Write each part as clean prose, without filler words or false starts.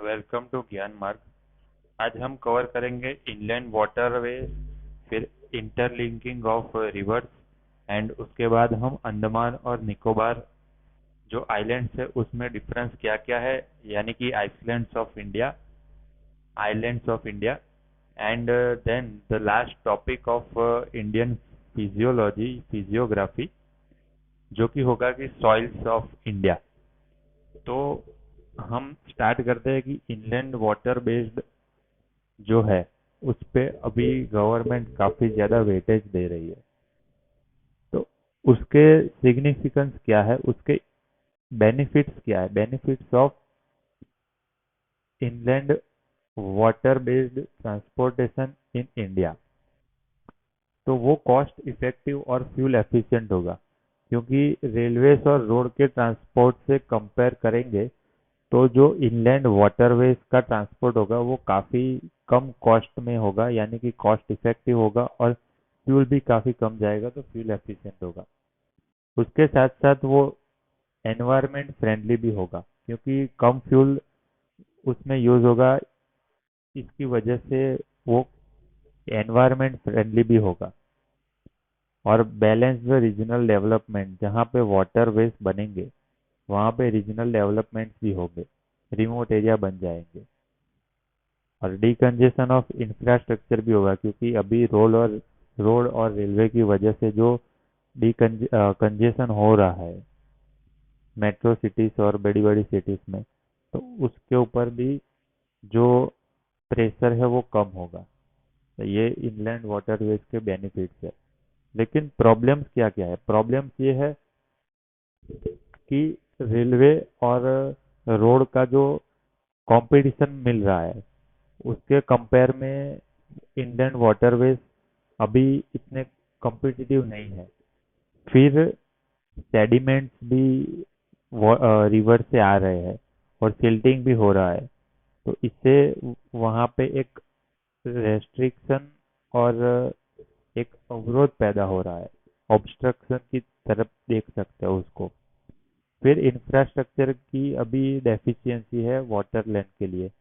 Welcome to ज्ञान मार्ग। आज हम कवर करेंगे इनलैंड वाटरवे, फिर इंटरलिंकिंग ऑफ रिवर्स, एंड उसके बाद हम अंडमान और निकोबार जो आइलैंड्स है उसमें डिफरेंस क्या क्या है, यानी कि islands of India. And then the last topic of Indian physiography, जो कि होगा कि सॉइल्स ऑफ इंडिया। तो हम स्टार्ट करते हैं कि इनलैंड वाटर बेस्ड जो है उस पे अभी गवर्नमेंट काफी ज्यादा वेटेज दे रही है। तो उसके सिग्निफिकेंस क्या है, उसके बेनिफिट्स क्या है, benefits of inland water based transportation in India. तो वो कॉस्ट इफेक्टिव और फ्यूल एफिशिएंट होगा, क्योंकि रेलवेज और रोड के ट्रांसपोर्ट से कंपेयर करेंगे तो जो इनलैंड वाटरवेज का ट्रांसपोर्ट होगा वो काफी कम कॉस्ट में होगा, यानी कि कॉस्ट इफेक्टिव होगा और फ्यूल भी काफी कम जाएगा, तो फ्यूल एफिशिएंट होगा। उसके साथ साथ वो एनवायरनमेंट फ्रेंडली भी होगा, क्योंकि कम फ्यूल उसमें यूज होगा। इसकी वजह से वो एनवायरनमेंट फ्रेंडली भी होगा। और बैलेंस द रीजनल डेवलपमेंट, जहाँ पे वाटरवेज बनेंगे वहाँ पे रीजनल डेवलपमेंट भी होंगे, रिमोट एरिया बन जाएंगे। और डीकंजेशन ऑफ इंफ्रास्ट्रक्चर भी होगा, क्योंकि अभी रोड और रेलवे की वजह से जो कंजेशन हो रहा है मेट्रो सिटीज और बड़ी बड़ी सिटीज में, तो उसके ऊपर भी जो प्रेशर है वो कम होगा। तो ये इनलैंड वाटरवेज के बेनिफिट्स है। लेकिन प्रॉब्लम्स क्या क्या है, प्रॉब्लम्स ये है कि रेलवे और रोड का जो कंपटीशन मिल रहा है उसके कंपेयर में इंडियन वाटरवेज अभी इतने कॉम्पिटिटिव नहीं है। फिर सेडिमेंट्स भी रिवर से आ रहे हैं और सिल्टिंग भी हो रहा है, तो इससे वहाँ पे एक रेस्ट्रिक्शन और एक अवरोध पैदा हो रहा है। ऑब्स्ट्रक्शन की तरफ देख सकते हो उसको। फिर इंफ्रास्ट्रक्चर की अभी डेफिशिएंसी है वाटर लैंड के लिए,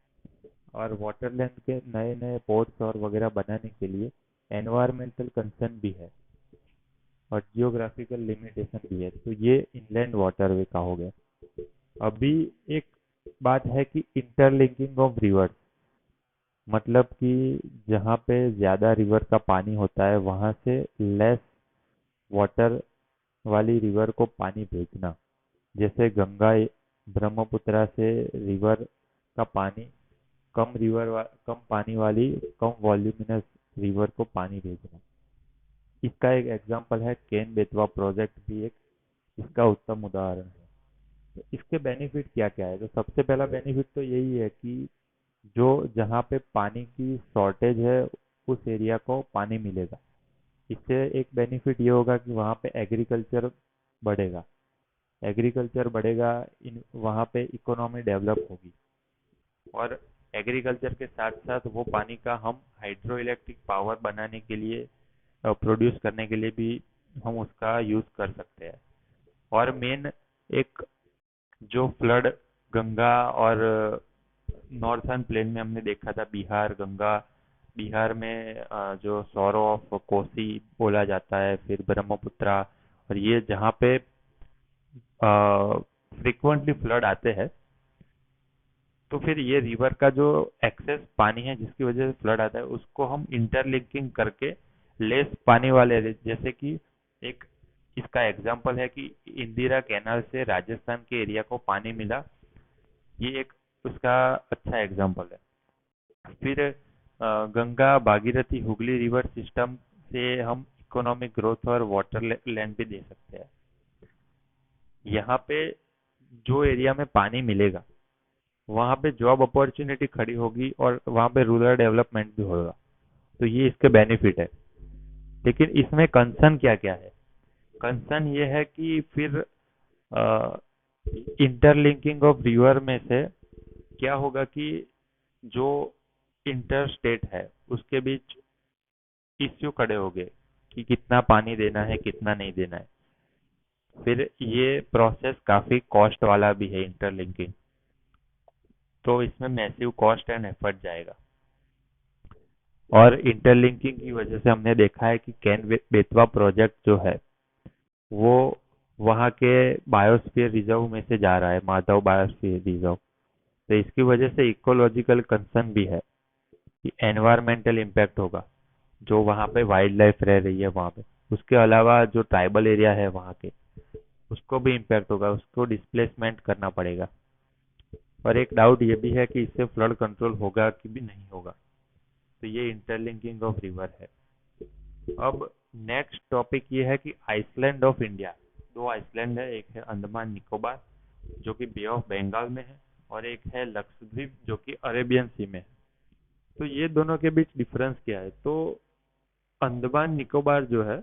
और वाटर लैंड के नए नए पोर्ट्स और वगैरह बनाने के लिए एनवायरमेंटल कंसर्न भी है और जियोग्राफिकल लिमिटेशन भी है। तो ये इनलैंड वाटरवे का हो गया। अभी एक बात है कि इंटरलिंकिंग ऑफ रिवर्स, मतलब कि जहाँ पे ज्यादा रिवर का पानी होता है वहां से लेस वाटर वाली रिवर को पानी भेजना। जैसे गंगा ब्रह्मपुत्र से रिवर का पानी कम पानी वाली कम वॉल्यूमिनस रिवर को पानी भेजना। इसका एक एग्जांपल है केन बेतवा प्रोजेक्ट भी एक इसका उत्तम उदाहरण है। तो इसके बेनिफिट क्या क्या है, तो सबसे पहला बेनिफिट तो यही है कि जो जहाँ पे पानी की शॉर्टेज है उस एरिया को पानी मिलेगा। इससे एक बेनिफिट ये होगा कि वहाँ पे एग्रीकल्चर बढ़ेगा, वहाँ पे इकोनॉमी डेवलप होगी। और एग्रीकल्चर के साथ साथ वो पानी का हम हाइड्रो इलेक्ट्रिक पावर बनाने के लिए, प्रोड्यूस करने के लिए भी हम उसका यूज कर सकते हैं। और मेन एक जो फ्लड गंगा और नॉर्थर्न प्लेन में हमने देखा था, बिहार में जो सौरो ऑफ कोसी बोला जाता है, फिर ब्रह्मपुत्रा, और ये जहाँ पे फ्रिक्वेंटली फ्लड आते हैं, तो फिर ये रिवर का जो एक्सेस पानी है जिसकी वजह से फ्लड आता है उसको हम इंटरलिंकिंग करके लेस पानी वाले जैसे कि एक इसका एग्जांपल है कि इंदिरा कैनाल से राजस्थान के एरिया को पानी मिला। ये एक उसका अच्छा एग्जांपल है। फिर गंगा भागीरथी हुगली रिवर सिस्टम से हम इकोनॉमिक ग्रोथ और वाटर लैंड भी दे सकते हैं। यहाँ पे जो एरिया में पानी मिलेगा वहाँ पे जॉब अपॉर्चुनिटी खड़ी होगी और वहाँ पे रूरल डेवलपमेंट भी होगा। तो ये इसके बेनिफिट है। लेकिन इसमें कंसर्न क्या क्या है, कंसर्न ये है कि फिर इंटरलिंकिंग ऑफ रिवर में से क्या होगा कि जो इंटर स्टेट है उसके बीच इश्यू खड़े होंगे कि कितना पानी देना है कितना नहीं देना है। फिर ये प्रोसेस काफी कॉस्ट वाला भी है इंटरलिंकिंग। तो इसमें मैसिव कॉस्ट एंड एफर्ट जाएगा। और इंटरलिंकिंग की वजह से हमने देखा है कि कैन बेतवा प्रोजेक्ट जो है वो वहाँ के बायोस्फीयर रिजर्व में से जा रहा है, माधव बायोस्फीयर रिजर्व। तो इसकी वजह से इकोलॉजिकल कंसर्न भी है कि एनवायरमेंटल इम्पैक्ट होगा, जो वहाँ पे वाइल्ड लाइफ रह रही है वहाँ पे। उसके अलावा जो ट्राइबल एरिया है वहाँ के, उसको भी इम्पैक्ट होगा, उसको डिस्प्लेसमेंट करना पड़ेगा। और एक डाउट ये भी है कि इससे फ्लड कंट्रोल होगा कि भी नहीं होगा। तो ये इंटरलिंकिंग ऑफ रिवर है। अब नेक्स्ट टॉपिक ये है कि आइसलैंड ऑफ इंडिया। दो आइसलैंड है, एक है अंडमान निकोबार जो कि बे ऑफ बंगाल में है, और एक है लक्षद्वीप जो कि अरेबियन सी में है। तो ये दोनों के बीच डिफरेंस क्या है? तो अंडमान निकोबार जो है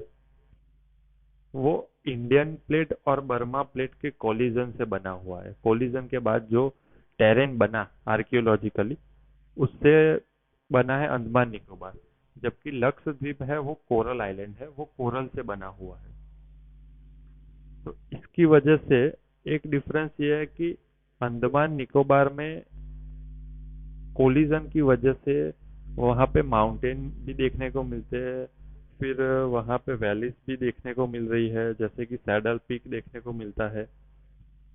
वो इंडियन प्लेट और बर्मा प्लेट के कोलिजन से बना हुआ है। कोलिजन के बाद जो टेरेन बना आर्कियोलॉजिकली, उससे बना है अंडमान निकोबार। जबकि लक्षद्वीप है वो कोरल आइलैंड है, वो कोरल से बना हुआ है। तो इसकी वजह से एक डिफरेंस ये है कि अंडमान निकोबार में कोलिजन की वजह से वहाँ पे माउंटेन भी देखने को मिलते हैं, फिर वहाँ पे वैलीज भी देखने को मिल रही है, जैसे कि सैडल पीक देखने को मिलता है,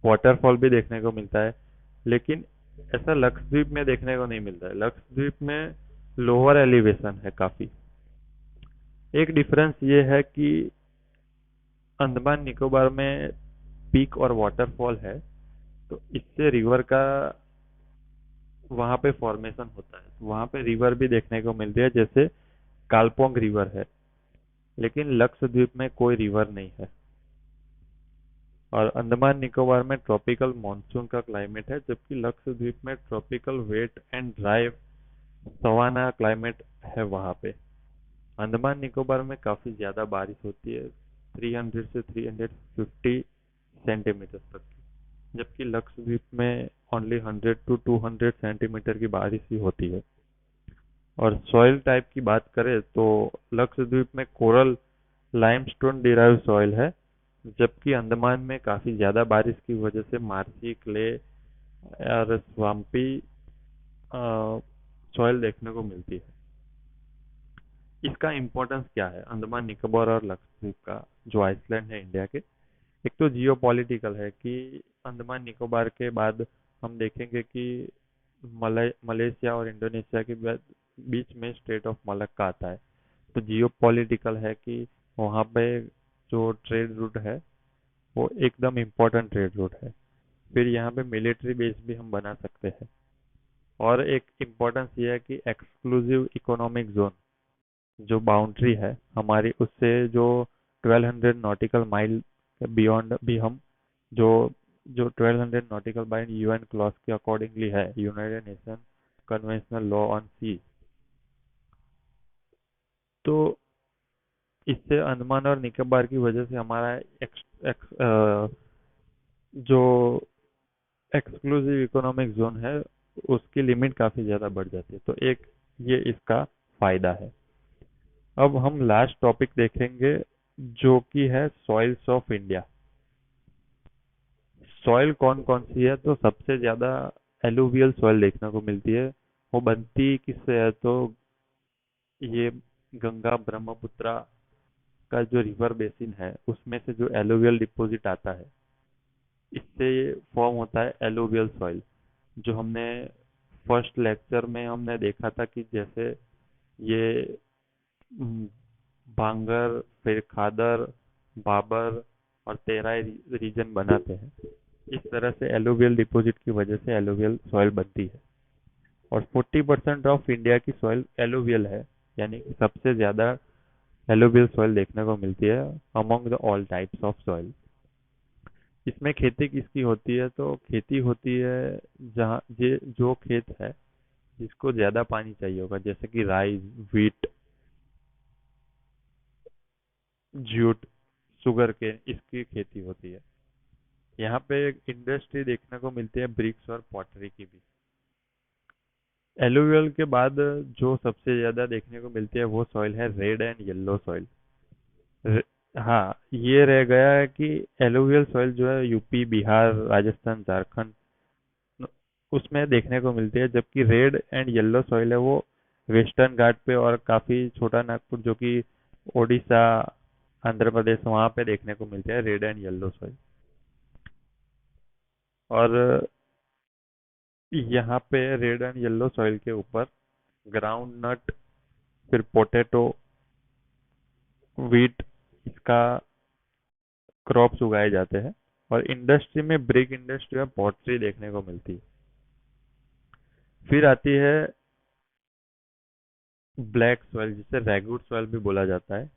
वाटरफॉल भी देखने को मिलता है। लेकिन ऐसा लक्षद्वीप में देखने को नहीं मिलता है। लक्षद्वीप में लोअर एलिवेशन है काफी। एक डिफरेंस ये है कि अंडमान निकोबार में पीक और वाटरफॉल है, तो इससे रिवर का वहाँ पे फॉर्मेशन होता है, तो वहाँ पे रिवर भी देखने को मिलती है, जैसे कालपोंग रिवर है। लेकिन लक्षद्वीप में कोई रिवर नहीं है। और अंडमान निकोबार में ट्रॉपिकल मॉनसून का क्लाइमेट है, जबकि लक्षद्वीप में tropical wet and dry savanna climate है वहाँ पे। अंडमान निकोबार में काफ़ी ज़्यादा बारिश होती है, 300 से 350 सेंटीमीटर तक की, जबकि लक्षद्वीप में ओनली 100 टू 200 सेंटीमीटर की बारिश ही होती है। और सॉइल टाइप की बात करें तो लक्षद्वीप में कोरल लाइमस्टोन डिराइव सॉइल है, जबकि अंडमान में काफ़ी ज़्यादा बारिश की वजह से मार्सी क्ले और स्वाम्पी सॉइल देखने को मिलती है। इसका इम्पोर्टेंस क्या है अंडमान निकोबार और लक्षद्वीप का, जो आइसलैंड है इंडिया के? एक तो जियो पॉलिटिकल है कि अंडमान निकोबार के बाद हम देखेंगे कि मलेशिया और इंडोनेशिया के बीच में स्टेट ऑफ मलक्का आता है। तो जियो पॉलिटिकल है कि वहाँ पे जो ट्रेड रूट है वो एकदम इम्पोर्टेंट ट्रेड रूट है। फिर यहाँ पे मिलिट्री बेस भी हम बना सकते हैं। और एक इम्पोर्टेंस ये है कि एक्सक्लूसिव इकोनॉमिक जोन जो बाउंड्री है हमारी, उससे जो 1200 नॉटिकल माइल बियॉन्ड भी हम जो जो 1200 नॉटिकल माइल यूएन क्लॉज के अकॉर्डिंगली है, United Nation conventional law on sea. तो इससे अंडमान और निकोबार की वजह से हमारा जो एक्सक्लूसिव इकोनॉमिक जोन है उसकी लिमिट काफी ज्यादा बढ़ जाती है। तो एक ये इसका फायदा है। अब हम लास्ट टॉपिक देखेंगे जो कि है सॉइल्स ऑफ इंडिया। सॉइल कौन कौन सी है? तो सबसे ज्यादा एलुवियल सॉइल देखने को मिलती है। वो बनती किससे है? तो ये गंगा ब्रह्मपुत्रा का जो रिवर बेसिन है उसमें से जो एलुवियल डिपॉजिट आता है, इससे फॉर्म होता है एलुवियल सॉइल। जो हमने फर्स्ट लेक्चर में हमने देखा था कि जैसे ये हम्म, भांगर, फिर खादर, बाबर और तेराई रीजन बनाते हैं। इस तरह से एलुवियल डिपॉजिट की वजह से एलुवियल सॉइल बनती है। और 40% ऑफ इंडिया की सॉइल एलुवियल है, यानी कि सबसे ज्यादा एलुवियल सॉइल देखने को मिलती है among the all types of soil. इसमें खेती किसकी होती है? तो खेती होती है जहाँ ये जो खेत है जिसको ज्यादा पानी चाहिए होगा, जैसे कि rice, wheat, jute, sugar cane, इसकी खेती होती है। यहाँ पे एक इंडस्ट्री देखने को मिलती है ब्रिक्स और पॉटरी की भी। एलुवियल के बाद जो सबसे ज्यादा देखने को मिलती है वो सॉइल है रेड एंड येलो सॉइल। हाँ, ये रह गया है कि एलुवियल सॉइल जो है यूपी, बिहार, राजस्थान, झारखंड उसमें देखने को मिलती है, जबकि रेड एंड येलो सॉइल है वो वेस्टर्न घाट पे और काफी छोटा नागपुर जो कि ओडिशा, आंध्र प्रदेश वहां पे देखने को मिलते हैं रेड एंड येलो सॉइल। और यहाँ पे रेड एंड येलो सॉइल के ऊपर ग्राउंड नट, फिर पोटैटो, व्हीट, इसका क्रॉप्स उगाए जाते हैं। और इंडस्ट्री में ब्रिक इंडस्ट्री में पॉटरी देखने को मिलती है। फिर आती है ब्लैक सॉइल, जिसे रेगुड सॉइल भी बोला जाता है।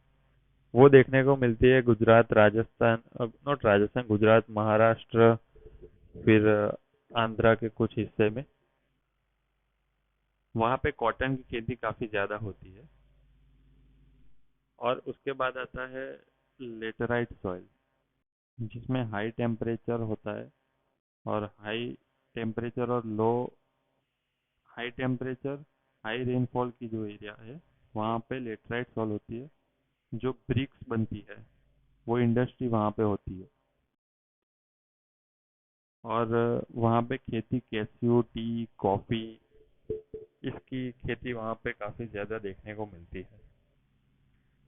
वो देखने को मिलती है गुजरात, राजस्थान, नॉट राजस्थान, गुजरात, महाराष्ट्र, फिर आंध्रा के कुछ हिस्से में। वहाँ पे कॉटन की खेती काफी ज्यादा होती है। और उसके बाद आता है लेटेराइट सॉइल, जिसमें हाई टेम्परेचर होता है। और टेम्परेचर और लो हाई टेम्परेचर, हाई रेनफॉल की जो एरिया है, वहाँ पे लेटेराइट सॉइल होती है। जो ब्रिक्स बनती है वो इंडस्ट्री वहाँ पे होती है। और वहाँ पे खेती कैस्यू, टी, कॉफी, इसकी खेती वहाँ पे काफी ज्यादा देखने को मिलती है।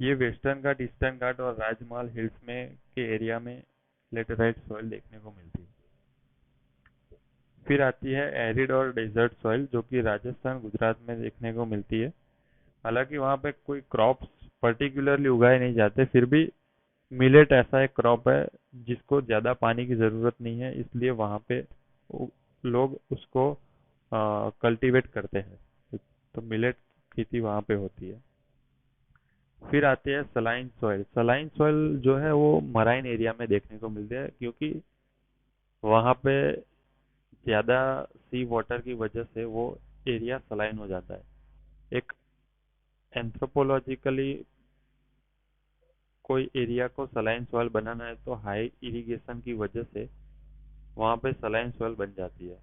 ये वेस्टर्न घाट, ईस्टर्न घाट और राजमहल हिल्स में के एरिया में लेटेराइट सॉइल देखने को मिलती है। फिर आती है एरिड और डेजर्ट सॉइल, जो कि राजस्थान, गुजरात में देखने को मिलती है। हालांकि वहाँ पे कोई क्रॉप्स पर्टिकुलरली उगाए नहीं जाते, फिर भी मिलेट ऐसा एक क्रॉप है जिसको ज्यादा पानी की जरूरत नहीं है, इसलिए वहाँ पे लोग उसको कल्टीवेट करते हैं। तो मिलेट खेती वहाँ पे होती है। फिर आते हैं सलाइन सॉइल। सलाइन सॉइल जो है वो मराइन एरिया में देखने को मिलते हैं, क्योंकि वहाँ पे ज्यादा सी वाटर की वजह से वो एरिया सलाइन हो जाता है। एक एंथ्रोपोलॉजिकली कोई एरिया को सलाइन सॉइल बनाना है तो हाई इरिगेशन की वजह से वहाँ पे सलाइन सॉइल बन जाती है।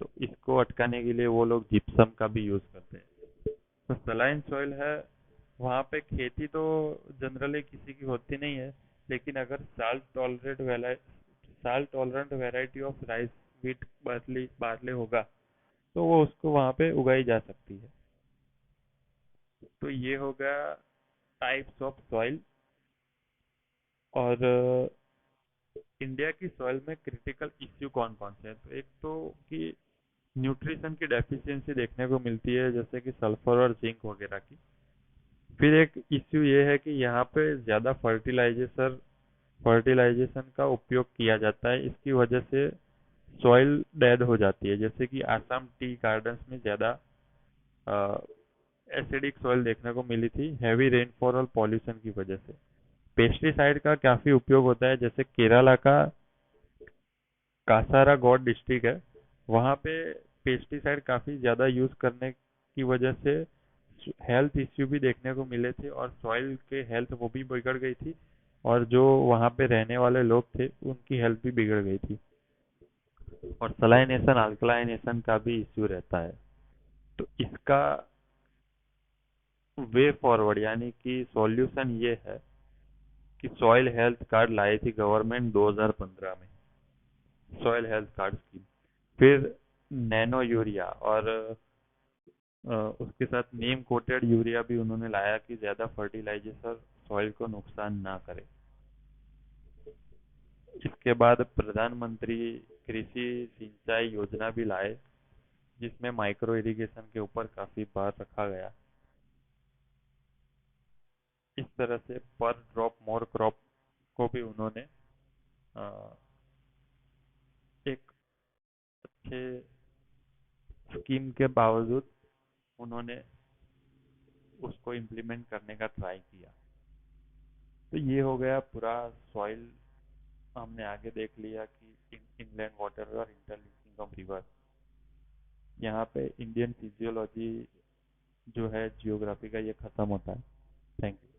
तो इसको अटकाने के लिए वो लोग जिप्सम का भी यूज करते हैं। तो सलाइन सॉइल है, वहाँ पे खेती तो जनरली किसी की होती नहीं है, लेकिन अगर salt tolerant variety of rice, wheat, barley barley होगा तो वो उसको वहाँ पे उगाई जा सकती है। तो ये हो गया टाइप्स ऑफ सॉइल। और इंडिया की सॉइल में क्रिटिकल इश्यू कौन कौन से हैं, तो एक तो कि न्यूट्रिशन की डेफिशिएंसी देखने को मिलती है, जैसे कि सल्फर और जिंक वगैरह की। फिर एक इश्यू ये है कि यहाँ पे ज़्यादा फर्टिलाइजेशन का उपयोग किया जाता है, इसकी वजह से सॉइल डेड हो जाती है। जैसे कि आसाम टी गार्डन्स में ज़्यादा एसिडिक सॉइल देखने को मिली थी, हैवी रेनफॉल और पॉल्यूशन की वजह से। पेस्टिसाइड का काफ़ी उपयोग होता है, जैसे केरला का कासारागोड डिस्ट्रिक्ट है, वहाँ पे पेस्टिसाइड काफ़ी ज़्यादा यूज़ करने की वजह से हेल्थ इश्यू भी देखने को मिले थे, और सॉइल के हेल्थ वो भी बिगड़ गई थी। और जो वहाँ पे रहने वाले लोग थे उनकी हेल्थ भी बिगड़ गई थी। और सलाइनेशन, अल्कलाइनेशन का भी इश्यू रहता है। तो इसका वे फॉरवर्ड यानी कि सॉल्यूशन ये है कि सॉइल हेल्थ कार्ड लाई थी गवर्नमेंट 2015 में, सॉइल हेल्थ कार्ड स्कीम। फिर नैनो यूरिया और उसके साथ नीम कोटेड यूरिया भी उन्होंने लाया कि ज्यादा फर्टिलाइजेशन सॉइल को नुकसान ना करे। इसके बाद प्रधानमंत्री कृषि सिंचाई योजना भी लाए, जिसमें माइक्रो इरिगेशन के ऊपर काफी बार रखा गया। इस तरह से पर ड्रॉप मोर क्रॉप को भी उन्होंने अ, एक अच्छे स्कीम के बावजूद उन्होंने उसको इम्प्लीमेंट करने का ट्राई किया। तो ये हो गया पूरा सॉइल। हमने आगे देख लिया कि इनलैंड वाटर और इंटरलिंकिंग ऑफ रिवर। यहाँ पे इंडियन फिजियोलॉजी जो है जियोग्राफी का, ये खत्म होता है। Thank you.